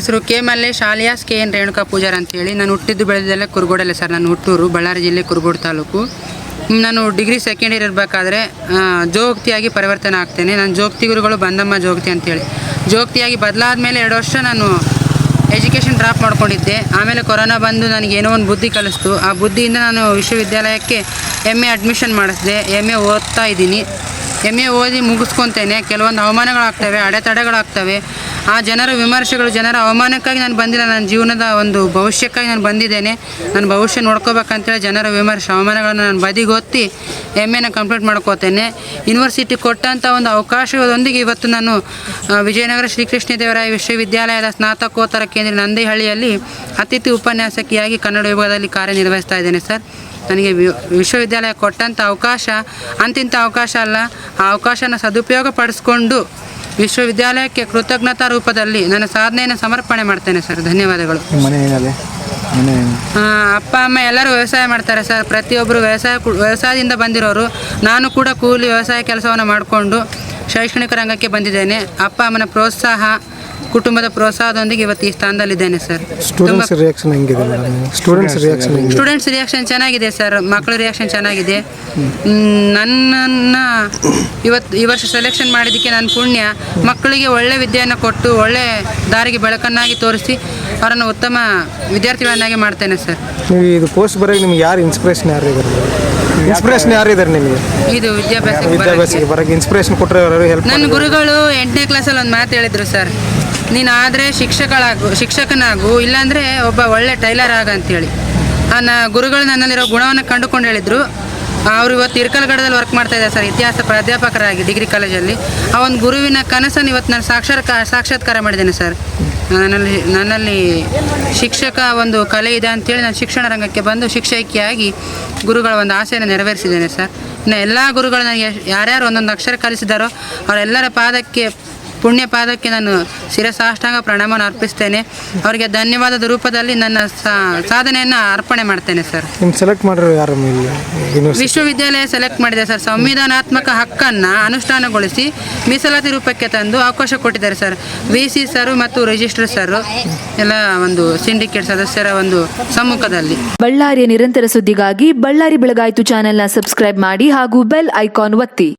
ಹೆಸರು K Mallesh alias K N Renuka Pujar ಅಂತೇಳಿ. ನಾನು ಹುಟ್ಟಿದ್ದು ಬೆಳೆದಿದ್ದೆಲ್ಲ ಕುರುಗೋಡಲ್ಲೇ ಸರ್. ನಾನು ಹುಟ್ಟೂರು ಬಳ್ಳಾರಿ ಜಿಲ್ಲೆ ಕುರುಗೋಡು ತಾಲೂಕು. ನಾನು ಡಿಗ್ರಿ ಸೆಕೆಂಡ್ ಇಯರ್ ಇರಬೇಕಾದ್ರೆ ಜೋಗತಿಯಾಗಿ ಪರಿವರ್ತನೆ ಆಗ್ತೇನೆ. ನಾನು ಜೋಗತಿ ಗುರುಗಳು ಬಂದಮ್ಮ ಜೋಗತಿ ಅಂತೇಳಿ ಜೋಗತಿಯಾಗಿ ಬದಲಾದ ಮೇಲೆ 2 ವರ್ಷ ನಾನು ಎಜುಕೇಷನ್ ಡ್ರಾಪ್ ಮಾಡ್ಕೊಂಡಿದ್ದೆ. ಆಮೇಲೆ ಕೊರೋನಾ ಬಂದು ನನಗೆ ಏನೋ ಒಂದು ಬುದ್ಧಿ ಕಲಿಸ್ತು. ಆ ಬುದ್ಧಿಯಿಂದ ನಾನು ವಿಶ್ವವಿದ್ಯಾಲಯಕ್ಕೆ MA ಅಡ್ಮಿಷನ್ ಮಾಡಿಸಿದೆ. MA ಓದ್ತಾ ಇದ್ದೀನಿ. MA ಓದಿ ಮುಗಿಸ್ಕೊತೇನೆ. ಕೆಲವೊಂದು ಅವಮಾನಗಳಾಗ್ತವೆ, ಅಡೆತಡೆಗಳಾಗ್ತವೆ. ಆ ಜನರ ವಿಮರ್ಶೆಗಳು, ಜನರ ಅವಮಾನಕ್ಕಾಗಿ ನಾನು ಬಂದಿಲ್ಲ. ನನ್ನ ಜೀವನದ ಒಂದು ಭವಿಷ್ಯಕ್ಕಾಗಿ ನಾನು ಬಂದಿದ್ದೇನೆ. ನನ್ನ ಭವಿಷ್ಯ ನೋಡ್ಕೋಬೇಕಂತೇಳಿ ಜನರ ವಿಮರ್ಶೆ ಅವಮಾನಗಳನ್ನು ನಾನು ಬದಿಗೊತ್ತಿ MAನ ಕಂಪ್ಲೀಟ್ ಮಾಡ್ಕೋತೇನೆ. ಯೂನಿವರ್ಸಿಟಿ ಕೊಟ್ಟಂಥ ಒಂದು ಅವಕಾಶದೊಂದಿಗೆ ಇವತ್ತು ನಾನು ವಿಜಯನಗರ ಶ್ರೀಕೃಷ್ಣದೇವರಾಯ ವಿಶ್ವವಿದ್ಯಾಲಯದ ಸ್ನಾತಕೋತ್ತರ ಕೇಂದ್ರ ನಂದಿಹಳ್ಳಿಯಲ್ಲಿ ಅತಿಥಿ ಉಪನ್ಯಾಸಕಿಯಾಗಿ ಕನ್ನಡ ವಿಭಾಗದಲ್ಲಿ ಕಾರ್ಯನಿರ್ವಹಿಸ್ತಾ ಇದ್ದೇನೆ ಸರ್. ನನಗೆ ವಿಶ್ವವಿದ್ಯಾಲಯ ಕೊಟ್ಟಂಥ ಅವಕಾಶ ಅಂತಿಂಥ ಅವಕಾಶ ಅಲ್ಲ. ಆ ಅವಕಾಶನ ಸದುಪಯೋಗ ಪಡಿಸ್ಕೊಂಡು ವಿಶ್ವವಿದ್ಯಾಲಯಕ್ಕೆ ಕೃತಜ್ಞತಾ ರೂಪದಲ್ಲಿ ನನ್ನ ಸಾಧನೆಯನ್ನು ಸಮರ್ಪಣೆ ಮಾಡ್ತೇನೆ ಸರ್. ಧನ್ಯವಾದಗಳು. ಅಪ್ಪ ಅಮ್ಮ ಎಲ್ಲರೂ ವ್ಯವಸಾಯ ಮಾಡ್ತಾರೆ ಸರ್. ಪ್ರತಿಯೊಬ್ಬರು ವ್ಯವಸಾಯದಿಂದ ಬಂದಿರೋರು. ನಾನು ಕೂಡ ಕೂಲಿ ವ್ಯವಸಾಯ ಕೆಲಸವನ್ನು ಮಾಡಿಕೊಂಡು ಶೈಕ್ಷಣಿಕ ರಂಗಕ್ಕೆ ಬಂದಿದ್ದೇನೆ. ಅಪ್ಪ ಅಮ್ಮನ ಪ್ರೋತ್ಸಾಹ, ಕುಟುಂಬದ ಪ್ರೋತ್ಸಾಹದೊಂದಿಗೆ ಇವತ್ತು ಈ ಸ್ಥಾನದಲ್ಲಿದ್ದೇನೆ ಸರ್. ಸ್ಟೂಡೆಂಟ್ಸ್ ರಿಯಾಕ್ಷನ್ ಚೆನ್ನಾಗಿದೆ ಸರ್. ಮಕ್ಕಳ ರಿಯಾಕ್ಷನ್ ಚೆನ್ನಾಗಿದೆ. ನನ್ನನ್ನು ಈ ವರ್ಷ ಸೆಲೆಕ್ಷನ್ ಮಾಡಿದ್ದಕ್ಕೆ ನನ್ನ ಪುಣ್ಯ. ಮಕ್ಕಳಿಗೆ ಒಳ್ಳೆ ವಿದ್ಯೆಯನ್ನು ಕೊಟ್ಟು ಒಳ್ಳೆ ದಾರಿಗೆ ಬೆಳಕನ್ನಾಗಿ ತೋರಿಸಿ ಅವರನ್ನು ಉತ್ತಮ ವಿದ್ಯಾರ್ಥಿಗಳನ್ನಾಗಿ ಮಾಡ್ತೇನೆ ಸರ್. ನೀವು ಇದು ಪೋಸ್ಟ್ ಬರೋಕ್ಕೆ ನಿಮ್ಗೆ ಯಾರು ಇನ್ಸ್ಪಿರೇಷನ್ ಯಾರಿದ್ದಾರೆ ನಿಮಗೆ? ಇದು ವಿದ್ಯಾಭ್ಯಾಸಕ್ಕೆ ಬರೋಕ್ಕೆ ಇನ್ಸ್ಪಿರೇಷನ್ ಕೊಟ್ಟರೆ ಹೆಲ್ಪ್? ನನ್ನ ಗುರುಗಳು 8ನೇ ಕ್ಲಾಸಲ್ಲಿ ಒಂದು ಮಾತು ಹೇಳಿದರು ಸರ್. ನೀನು ಆದರೆ ಶಿಕ್ಷಕನಾಗು, ಇಲ್ಲಾಂದರೆ ಒಬ್ಬ ಒಳ್ಳೆ ಟೈಲರ್ ಆಗ ಅಂತೇಳಿ. ಗುರುಗಳು ನನ್ನಲ್ಲಿರೋ ಗುಣವನ್ನು ಕಂಡುಕೊಂಡು ಹೇಳಿದರು. ಅವರು ಇವತ್ತು ಇರ್ಕಲಗಡದಲ್ಲಿ ವರ್ಕ್ ಮಾಡ್ತಾ ಇದ್ದಾರೆ ಸರ್, ಇತಿಹಾಸ ಪ್ರಾಧ್ಯಾಪಕರಾಗಿ ಡಿಗ್ರಿ ಕಾಲೇಜಲ್ಲಿ. ಆ ಒಂದು ಗುರುವಿನ ಕನಸನ್ನು ಇವತ್ತು ನಾನು ಸಾಕ್ಷಾತ್ಕಾರ ಮಾಡಿದ್ದೇನೆ ಸರ್. ನನ್ನಲ್ಲಿ ಶಿಕ್ಷಕ ಒಂದು ಕಲೆ ಇದೆ ಅಂತೇಳಿ ನಾನು ಶಿಕ್ಷಣ ರಂಗಕ್ಕೆ ಬಂದು ಶಿಕ್ಷಕಿಯಾಗಿ ಗುರುಗಳ ಒಂದು ಆಸೆಯನ್ನು ನೆರವೇರಿಸಿದ್ದೇನೆ ಸರ್. ಇನ್ನು ಎಲ್ಲ ಗುರುಗಳು ನನಗೆ ಯಾರ್ಯಾರು ಒಂದೊಂದು ಅಕ್ಷರ ಕಲಿಸಿದಾರೋ ಅವರೆಲ್ಲರ ಪುಣ್ಯ ಪಾದಕ್ಕೆ ನಾನು ಶಿರಸಾಷ್ಟಾಂಗ ಪ್ರಣಾಮವನ್ನು ಅರ್ಪಿಸ್ತೇನೆ. ಅವರಿಗೆ ಧನ್ಯವಾದದ ರೂಪದಲ್ಲಿ ನನ್ನ ಸಾಧನೆಯನ್ನು ಅರ್ಪಣೆ ಮಾಡ್ತೇನೆ ಸರ್. ಸೆಲೆಕ್ಟ್ ಮಾಡಿರೋ ಯಾರು? ವಿಶ್ವವಿದ್ಯಾಲಯ ಸೆಲೆಕ್ಟ್ ಮಾಡಿದೆ ಸರ್. ಸಂವಿಧಾನಾತ್ಮಕ ಹಕ್ಕನ್ನು ಅನುಷ್ಠಾನಗೊಳಿಸಿ ಮೀಸಲಾತಿ ರೂಪಕ್ಕೆ ತಂದು ಅವಕಾಶ ಕೊಟ್ಟಿದ್ದಾರೆ ಸರ್. VC ಸರ್ ಮತ್ತು ರಿಜಿಸ್ಟ್ರಾರ್ ಸರ್ ಎಲ್ಲ ಒಂದು ಸಿಂಡಿಕೇಟ್ ಸದಸ್ಯರ ಒಂದು ಸಮ್ಮುಖದಲ್ಲಿ. ಬಳ್ಳಾರಿಯ ನಿರಂತರ ಸುದ್ದಿಗಾಗಿ ಬಳ್ಳಾರಿ ಬೆಳಗಾಯಿತು ಚಾನೆಲ್ನ ಸಬ್ಸ್ಕ್ರೈಬ್ ಮಾಡಿ ಹಾಗೂ ಬೆಲ್ ಐಕಾನ್ ಒತ್ತಿ.